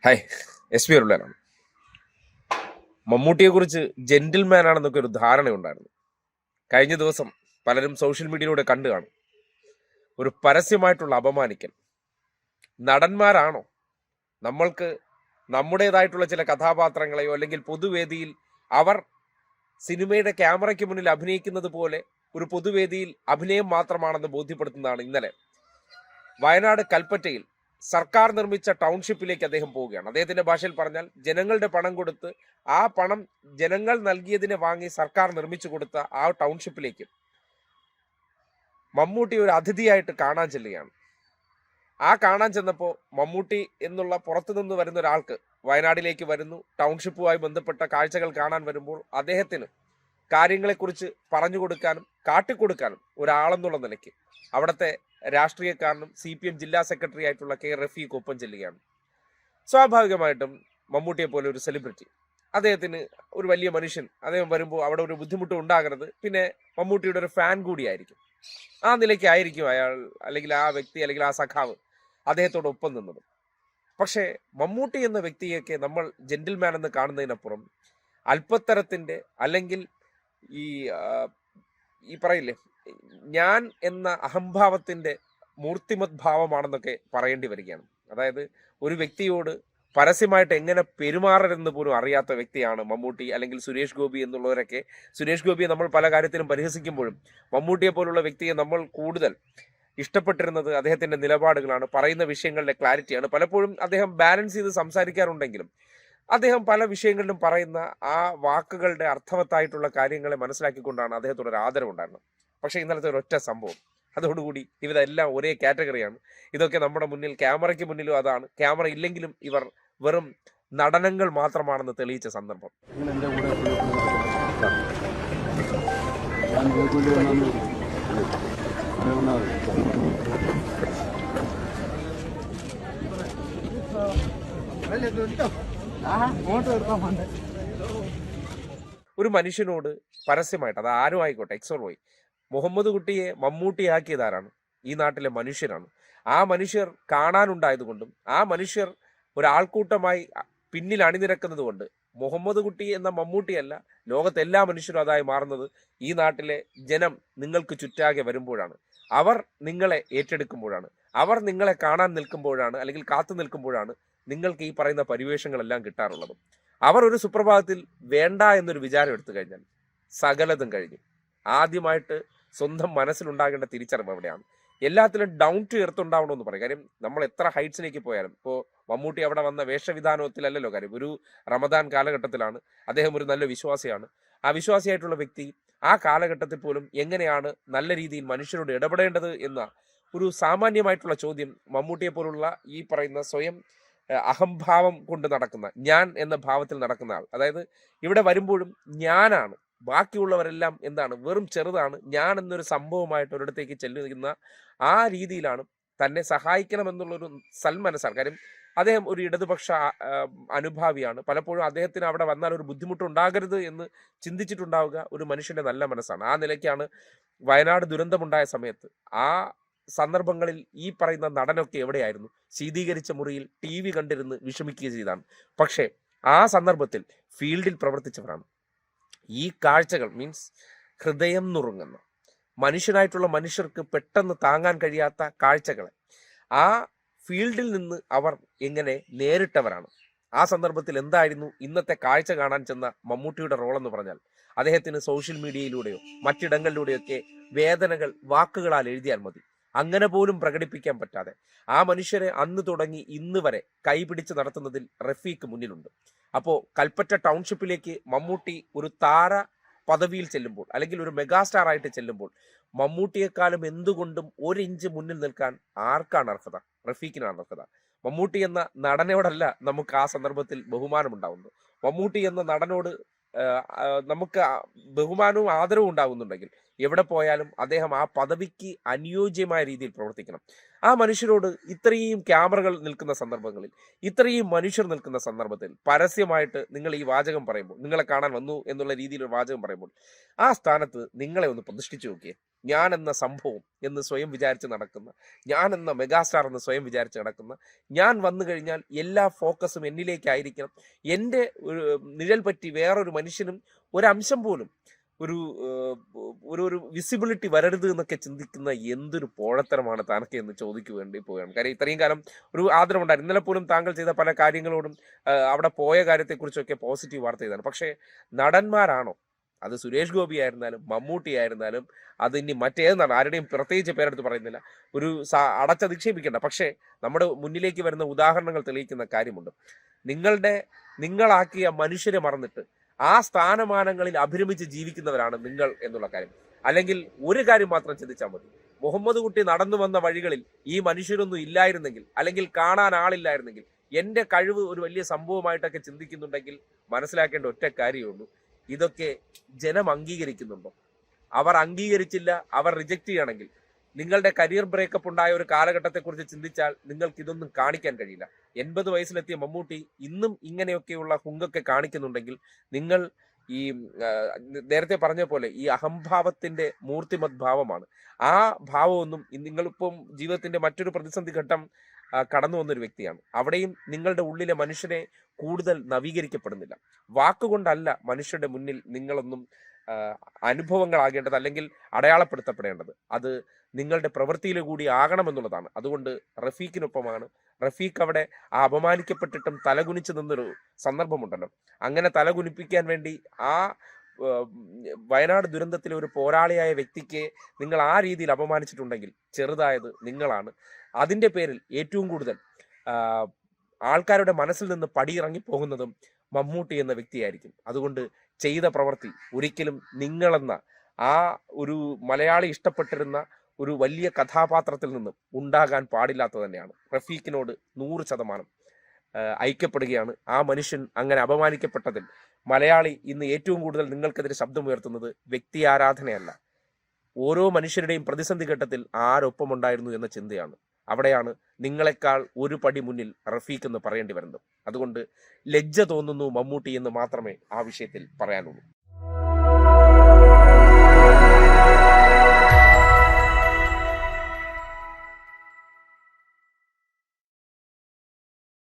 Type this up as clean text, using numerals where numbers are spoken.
Hi, S P അരുളാനാണ്. മമ്മൂട്ടിയെക്കുറിച്ച് gentleman ആണെന്നൊക്കെ ഒരു ധാരണയുണ്ടായിരുന്നു. കഴിഞ്ഞ ദിവസം പലരും സോഷ്യൽ മീഡിയയിലൂടെ കണ്ടു കാണും. ഒരു പരസ്യമായിട്ടുള്ള അപമാനിക്കൽ. നടന്മാരാണോ നമ്മൾക്ക് നമ്മുടേതായിട്ടുള്ള ചില കഥാപാത്രങ്ങളെയോ അല്ലെങ്കിൽ പൊതുവേദിയിൽ അവർ സിനിമയുടെ ക്യാമറയ്ക്ക് മുന്നിൽ അഭിനയിക്കുന്നത് പോലെ ഒരു പൊതുവേദിയിൽ അഭിനയം മാത്രമാണെന്ന് ബോധ്യപ്പെടുത്തുന്നതാണ് ഇന്നലെ വയനാട് കൽപ്പറ്റയിൽ സർക്കാർ നിർമ്മിച്ച ടൗൺഷിപ്പിലേക്ക് അദ്ദേഹം പോവുകയാണ്. അദ്ദേഹത്തിന്റെ ഭാഷയിൽ പറഞ്ഞാൽ ജനങ്ങളുടെ പണം കൊടുത്ത് ആ പണം ജനങ്ങൾ നൽകിയതിനെ വാങ്ങി സർക്കാർ നിർമ്മിച്ചു കൊടുത്ത ആ ടൗൺഷിപ്പിലേക്ക് മമ്മൂട്ടി ഒരു അതിഥിയായിട്ട് കാണാൻ ചെല്ലുകയാണ്. ആ കാണാൻ ചെന്നപ്പോൾ മമ്മൂട്ടി എന്നുള്ള പുറത്തു നിന്ന് വരുന്ന ഒരാൾക്ക് വയനാട്ടിലേക്ക് വരുന്നു. ടൗൺഷിപ്പുമായി ബന്ധപ്പെട്ട കാഴ്ചകൾ കാണാൻ വരുമ്പോൾ അദ്ദേഹത്തിന് കാര്യങ്ങളെക്കുറിച്ച് പറഞ്ഞു കൊടുക്കാനും കാട്ടിക്കൊടുക്കാനും ഒരാളെന്നുള്ള നിലയ്ക്ക് അവിടുത്തെ രാഷ്ട്രീയക്കാരനും CPM ജില്ലാ സെക്രട്ടറി ആയിട്ടുള്ള K റഫീഖ് ഒപ്പം ചെല്ലുകയാണ്. സ്വാഭാവികമായിട്ടും മമ്മൂട്ടിയെ പോലെ ഒരു സെലിബ്രിറ്റി, അദ്ദേഹത്തിന് ഒരു വലിയ മനുഷ്യൻ, അദ്ദേഹം വരുമ്പോൾ അവിടെ ഒരു ബുദ്ധിമുട്ട് ഉണ്ടാകരുത്. പിന്നെ മമ്മൂട്ടിയുടെ ഒരു ഫാൻ കൂടിയായിരിക്കും. ആ നിലയ്ക്കായിരിക്കും അയാൾ അല്ലെങ്കിൽ ആ വ്യക്തി അല്ലെങ്കിൽ ആ സഖാവ് അദ്ദേഹത്തോടൊപ്പം നിന്നത്. പക്ഷേ മമ്മൂട്ടി എന്ന വ്യക്തിയൊക്കെ നമ്മൾ ജെന്റിൽമാൻ എന്ന് കാണുന്നതിനപ്പുറം അല്പത്തരത്തിന്റെ അല്ലെങ്കിൽ ഈ ഈ പറയില്ലേ, ഞാൻ എന്ന അഹംഭാവത്തിന്റെ മൂർത്തിമത് ഭാവമാണെന്നൊക്കെ പറയേണ്ടി വരികയാണ്. അതായത് ഒരു വ്യക്തിയോട് പരസ്യമായിട്ട് എങ്ങനെ പെരുമാറരുതെന്ന് പോലും അറിയാത്ത വ്യക്തിയാണ് മമ്മൂട്ടി അല്ലെങ്കിൽ സുരേഷ് ഗോപി എന്നുള്ളവരൊക്കെ. സുരേഷ് ഗോപിയെ നമ്മൾ പല കാര്യത്തിലും പരിഹസിക്കുമ്പോഴും മമ്മൂട്ടിയെ പോലുള്ള വ്യക്തിയെ നമ്മൾ കൂടുതൽ ഇഷ്ടപ്പെട്ടിരുന്നത് അദ്ദേഹത്തിന്റെ നിലപാടുകളാണ്, പറയുന്ന വിഷയങ്ങളുടെ ക്ലാരിറ്റിയാണ്. പലപ്പോഴും അദ്ദേഹം ബാലൻസ് ചെയ്ത് സംസാരിക്കാറുണ്ടെങ്കിലും അദ്ദേഹം പല വിഷയങ്ങളിലും പറയുന്ന ആ വാക്കുകളുടെ അർത്ഥവത്തായിട്ടുള്ള കാര്യങ്ങളെ മനസ്സിലാക്കിക്കൊണ്ടാണ് അദ്ദേഹത്തോട് ഒരു ആദരവുണ്ടായിരുന്നത്. പക്ഷേ ഇന്നലത്തെ ഒരൊറ്റ സംഭവം, അതോടുകൂടി ഇവരെല്ലാം ഒരേ കാറ്റഗറിയാണ്. ഇതൊക്കെ നമ്മുടെ മുന്നിൽ, ക്യാമറയ്ക്ക് മുന്നിലും അതാണ്, ക്യാമറ ഇല്ലെങ്കിലും ഇവർ വെറും നടനങ്ങൾ മാത്രമാണെന്ന് തെളിയിച്ച സന്ദർഭം. ഒരു മനുഷ്യനോട് പരസ്യമായിട്ട്, അത് ആരും ആയിക്കോട്ടെ, എക്സോർ മുഹമ്മദ് കുട്ടിയെ മമ്മൂട്ടിയാക്കിയതാരാണ്? ഈ നാട്ടിലെ മനുഷ്യരാണ്. ആ മനുഷ്യർ കാണാനുണ്ടായതുകൊണ്ടും ആ മനുഷ്യർ ഒരാൾക്കൂട്ടമായി പിന്നിൽ അണിനിരക്കുന്നത് കൊണ്ട് മുഹമ്മദ് കുട്ടി എന്ന മമ്മൂട്ടിയല്ല, ലോകത്തെ എല്ലാ മനുഷ്യരും അതായി മാറുന്നത് ഈ നാട്ടിലെ ജനം നിങ്ങൾക്ക് ചുറ്റാകെ വരുമ്പോഴാണ്. അവർ നിങ്ങളെ ഏറ്റെടുക്കുമ്പോഴാണ്, അവർ നിങ്ങളെ കാണാൻ നിൽക്കുമ്പോഴാണ്, അല്ലെങ്കിൽ കാത്തു നിൽക്കുമ്പോഴാണ് നിങ്ങൾക്ക് ഈ പറയുന്ന പരിവേഷങ്ങളെല്ലാം കിട്ടാറുള്ളത്. അവർ ഒരു സുപ്രഭാതത്തിൽ വേണ്ട എന്നൊരു വിചാരം എടുത്തു കഴിഞ്ഞാൽ സകലതും കഴിഞ്ഞു. ആദ്യമായിട്ട് സ്വന്തം മനസ്സിലുണ്ടാകേണ്ട തിരിച്ചറിവ് എവിടെയാണ്? എല്ലാത്തിലും ഡൗൺ ടു എർത്ത് ഉണ്ടാവണമെന്ന് പറയും. കാര്യം നമ്മൾ എത്ര ഹൈറ്റ്സിലേക്ക് പോയാലും, ഇപ്പോൾ മമ്മൂട്ടി അവിടെ വന്ന വേഷവിധാനത്തിലല്ലല്ലോ കാര്യം. ഒരു റമദാൻ കാലഘട്ടത്തിലാണ്. അദ്ദേഹം ഒരു നല്ല വിശ്വാസിയാണ്. ആ വിശ്വാസിയായിട്ടുള്ള വ്യക്തി ആ കാലഘട്ടത്തിൽ പോലും എങ്ങനെയാണ് നല്ല രീതിയിൽ മനുഷ്യരോട് ഇടപെടേണ്ടത് എന്ന ഒരു സാമാന്യമായിട്ടുള്ള ചോദ്യം മമ്മൂട്ടിയെ പോലുള്ള ഈ പറയുന്ന സ്വയം അഹംഭാവം കൊണ്ട് നടക്കുന്ന, ഞാൻ എന്ന ഭാവത്തിൽ നടക്കുന്ന ആൾ, അതായത് ഇവിടെ വരുമ്പോഴും ഞാനാണ്, ബാക്കിയുള്ളവരെല്ലാം എന്താണ്, വെറും ചെറുതാണ്, ഞാൻ എന്നൊരു സംഭവമായിട്ട് ഒരിടത്തേക്ക് ചെല്ലുന്ന ആ രീതിയിലാണ് തന്നെ സഹായിക്കണമെന്നുള്ളൊരു സൽമനസ്സാണ്. കാര്യം അദ്ദേഹം ഒരു ഇടതുപക്ഷ അനുഭാവിയാണ്. പലപ്പോഴും അദ്ദേഹത്തിന് അവിടെ വന്നാൽ ഒരു ബുദ്ധിമുട്ടുണ്ടാകരുത് എന്ന് ചിന്തിച്ചിട്ടുണ്ടാവുക ഒരു മനുഷ്യന്റെ നല്ല മനസ്സാണ്. ആ നിലയ്ക്കാണ് വയനാട് ദുരന്തമുണ്ടായ സമയത്ത് ആ സന്ദർഭങ്ങളിൽ ഈ പറയുന്ന നടനൊക്കെ എവിടെയായിരുന്നു? ശീതീകരിച്ച മുറിയിൽ TV കണ്ടിരുന്ന് വിഷമിക്കുക ചെയ്താണ്. പക്ഷേ ആ സന്ദർഭത്തിൽ ഫീൽഡിൽ പ്രവർത്തിച്ചവരാണ്. ഈ കാഴ്ചകൾ മീൻസ് ഹൃദയം നുറുങ്ങുന്ന, മനുഷ്യനായിട്ടുള്ള മനുഷ്യർക്ക് പെട്ടെന്ന് താങ്ങാൻ കഴിയാത്ത കാഴ്ചകളെ ആ ഫീൽഡിൽ നിന്ന് അവർ എങ്ങനെ നേരിട്ടവരാണ്. ആ സന്ദർഭത്തിൽ എന്തായിരുന്നു ഇന്നത്തെ കാഴ്ച കാണാൻ ചെന്ന മമ്മൂട്ടിയുടെ റോൾ എന്ന് പറഞ്ഞാൽ, അദ്ദേഹത്തിന് സോഷ്യൽ മീഡിയയിലൂടെയോ മറ്റിടങ്ങളിലൂടെയൊക്കെ വേദനകൾ വാക്കുകളാൽ എഴുതിയാൽ മതി. അങ്ങനെ പോലും പ്രകടിപ്പിക്കാൻ പറ്റാതെ ആ മനുഷ്യരെ അന്ന് തുടങ്ങി ഇന്ന് വരെ കൈപിടിച്ച് നടത്തുന്നതിൽ റഫീഖ് മുന്നിലുണ്ട്. അപ്പോൾ കൽപ്പറ്റ ടൗൺഷിപ്പിലേക്ക് മമ്മൂട്ടി ഒരു താര പദവിയിൽ ചെല്ലുമ്പോൾ, അല്ലെങ്കിൽ ഒരു മെഗാസ്റ്റാർ ആയിട്ട് ചെല്ലുമ്പോൾ, മമ്മൂട്ടിയെക്കാളും എന്തുകൊണ്ടും 1 ഇഞ്ച് മുന്നിൽ നിൽക്കാൻ ആർക്കാണ് അർഹത? റഫീഖിനാണ് അർഹത. മമ്മൂട്ടി എന്ന നടനോടല്ല നമുക്ക് ആ സന്ദർഭത്തിൽ ബഹുമാനമുണ്ടാവുന്നത്. മമ്മൂട്ടി എന്ന നടനോട് നമുക്ക് ബഹുമാനവും ആദരവും ഉണ്ടാകുന്നുണ്ടെങ്കിൽ എവിടെ പോയാലും അദ്ദേഹം ആ പദവിക്ക് അനുയോജ്യമായ രീതിയിൽ പ്രവർത്തിക്കണം. ആ മനുഷ്യരോട് ഇത്രയും ക്യാമറകൾ നിൽക്കുന്ന സന്ദർഭങ്ങളിൽ, ഇത്രയും മനുഷ്യർ നിൽക്കുന്ന സന്ദർഭത്തിൽ പരസ്യമായിട്ട് നിങ്ങൾ ഈ വാചകം പറയുമ്പോൾ, നിങ്ങളെ കാണാൻ വന്നു എന്നുള്ള രീതിയിൽ ഒരു വാചകം പറയുമ്പോൾ, ആ സ്ഥാനത്ത് നിങ്ങളെ ഒന്ന് പ്രതിഷ്ഠിച്ചു നോക്കിയേ. ഞാൻ എന്ന സംഭവം എന്ന് സ്വയം വിചാരിച്ച് നടക്കുന്ന, ഞാൻ എന്ന മെഗാസ്റ്റാർ എന്ന് സ്വയം വിചാരിച്ച് നടക്കുന്ന, ഞാൻ വന്നു കഴിഞ്ഞാൽ എല്ലാ ഫോക്കസും എന്നിലേക്കായിരിക്കണം, എൻ്റെ ഒരു നിഴൽ പറ്റി വേറൊരു മനുഷ്യനും ഒരംശം പോലും ഒരു ഒരു ഒരു വിസിബിലിറ്റി വരരുത് എന്നൊക്കെ ചിന്തിക്കുന്ന എന്തൊരു പോഴത്തരമാണ് താനൊക്കെ എന്ന് ചോദിക്കുവേണ്ടി പോവുകയാണ്. കാര്യം ഇത്രയും കാലം ഒരു ആദരവുണ്ടായിരുന്നു. ഇന്നലെ പോലും താങ്കൾ ചെയ്ത പല കാര്യങ്ങളോടും അവിടെ പോയ കാര്യത്തെക്കുറിച്ചൊക്കെ പോസിറ്റീവ് വാർത്ത ചെയ്താണ്. പക്ഷേ നടന്മാരാണോ, അത് സുരേഷ് ഗോപി ആയിരുന്നാലും മമ്മൂട്ടി ആയിരുന്നാലും അത് ഇനി മറ്റേതെന്നാണ്, ആരുടെയും പ്രത്യേകിച്ച് പേരെടുത്ത് പറയുന്നില്ല, ഒരു അടച്ചധിക്ഷേപിക്കേണ്ട. പക്ഷേ നമ്മുടെ മുന്നിലേക്ക് വരുന്ന ഉദാഹരണങ്ങൾ തെളിയിക്കുന്ന കാര്യമുണ്ട്. നിങ്ങളാക്കിയ മനുഷ്യരെ മറന്നിട്ട് ആ സ്ഥാനമാനങ്ങളിൽ അഭിരമിച്ച് ജീവിക്കുന്നവരാണ് നിങ്ങൾ എന്നുള്ള കാര്യം. അല്ലെങ്കിൽ ഒരു കാര്യം മാത്രം ചിന്തിച്ചാൽ മതി. മുഹമ്മദ് കുട്ടി നടന്നു വന്ന വഴികളിൽ ഈ മനുഷ്യരൊന്നും ഇല്ലായിരുന്നെങ്കിൽ, അല്ലെങ്കിൽ കാണാൻ ആളില്ലായിരുന്നെങ്കിൽ, എന്റെ കഴിവ് ഒരു വലിയ സംഭവമായിട്ടൊക്കെ ചിന്തിക്കുന്നുണ്ടെങ്കിൽ മനസ്സിലാക്കേണ്ട ഒറ്റ കാര്യമുള്ളൂ, ഇതൊക്കെ ജനം അംഗീകരിക്കുന്നുണ്ടോ? അവർ അംഗീകരിച്ചില്ല, അവർ റിജക്റ്റ് ചെയ്യണമെങ്കിൽ, നിങ്ങളുടെ കരിയർ ബ്രേക്കപ്പ് ഉണ്ടായ ഒരു കാലഘട്ടത്തെക്കുറിച്ച് ചിന്തിച്ചാൽ നിങ്ങൾക്ക് ഇതൊന്നും കാണിക്കാൻ കഴിയില്ല. 80 വയസ്സിലെത്തിയ മമ്മൂട്ടി ഇന്നും ഇങ്ങനെയൊക്കെയുള്ള ഹുങ്കൊക്കെ കാണിക്കുന്നുണ്ടെങ്കിൽ, നിങ്ങൾ ഈ നേരത്തെ പറഞ്ഞ പോലെ ഈ അഹംഭാവത്തിന്റെ മൂർത്തിമത് ഭാവമാണ്. ആ ഭാവമൊന്നും നിങ്ങളിപ്പം ജീവിതത്തിന്റെ മറ്റൊരു പ്രതിസന്ധി ഘട്ടം കടന്നു വന്നൊരു വ്യക്തിയാണ്. അവിടെയും നിങ്ങളുടെ ഉള്ളിലെ മനുഷ്യനെ കൂടുതൽ നവീകരിക്കപ്പെടുന്നില്ല. വാക്കുകൊണ്ടല്ല മനുഷ്യരുടെ മുന്നിൽ നിങ്ങളൊന്നും അനുഭവങ്ങളാകേണ്ടത്, അല്ലെങ്കിൽ അടയാളപ്പെടുത്തപ്പെടേണ്ടത്. അത് നിങ്ങളുടെ പ്രവൃത്തിയിൽ കൂടി ആകണമെന്നുള്ളതാണ്. അതുകൊണ്ട് റഫീഖിനൊപ്പമാണ്. റഫീഖ് അവിടെ ആ അപമാനിക്കപ്പെട്ടിട്ടും തലകുനിച്ച് നിന്നൊരു സന്ദർഭമുണ്ടല്ലോ, അങ്ങനെ തലകുനിപ്പിക്കാൻ വേണ്ടി ആ വയനാട് ദുരന്തത്തിലെ ഒരു പോരാളിയായ വ്യക്തിക്ക് നിങ്ങൾ ആ രീതിയിൽ അപമാനിച്ചിട്ടുണ്ടെങ്കിൽ ചെറുതായത് നിങ്ങളാണ്. അതിൻ്റെ പേരിൽ ഏറ്റവും കൂടുതൽ ആൾക്കാരുടെ മനസ്സിൽ നിന്ന് പടിയിറങ്ങി പോകുന്നതും മമ്മൂട്ടി എന്ന വ്യക്തിയായിരിക്കും. അതുകൊണ്ട് ചെയ്ത പ്രവൃത്തി ഒരിക്കലും നിങ്ങളെന്ന ആ ഒരു മലയാളി ഇഷ്ടപ്പെട്ടിരുന്ന ഒരു വലിയ കഥാപാത്രത്തിൽ നിന്നും ഉണ്ടാകാൻ പാടില്ലാത്തത് തന്നെയാണ്. റഫീഖിനോട് 100% ഐക്യപ്പെടുകയാണ്. ആ മനുഷ്യൻ അങ്ങനെ അപമാനിക്കപ്പെട്ടതിൽ മലയാളി ഇന്ന് ഏറ്റവും കൂടുതൽ നിങ്ങൾക്കെതിരെ ശബ്ദമുയർത്തുന്നത് വ്യക്തി ആരാധനയല്ല, ഓരോ മനുഷ്യരുടെയും പ്രതിസന്ധി ഘട്ടത്തിൽ ആരൊപ്പമുണ്ടായിരുന്നു എന്ന ചിന്തയാണ്. അവിടെയാണ് നിങ്ങളെക്കാൾ ഒരു പടി മുന്നിൽ റഫീഖ് എന്ന് പറയേണ്ടി വരുന്നത്. അതുകൊണ്ട് ലജ്ജ തോന്നുന്നു മമ്മൂട്ടി എന്ന് മാത്രമേ ആ വിഷയത്തിൽ പറയാനുള്ളൂ.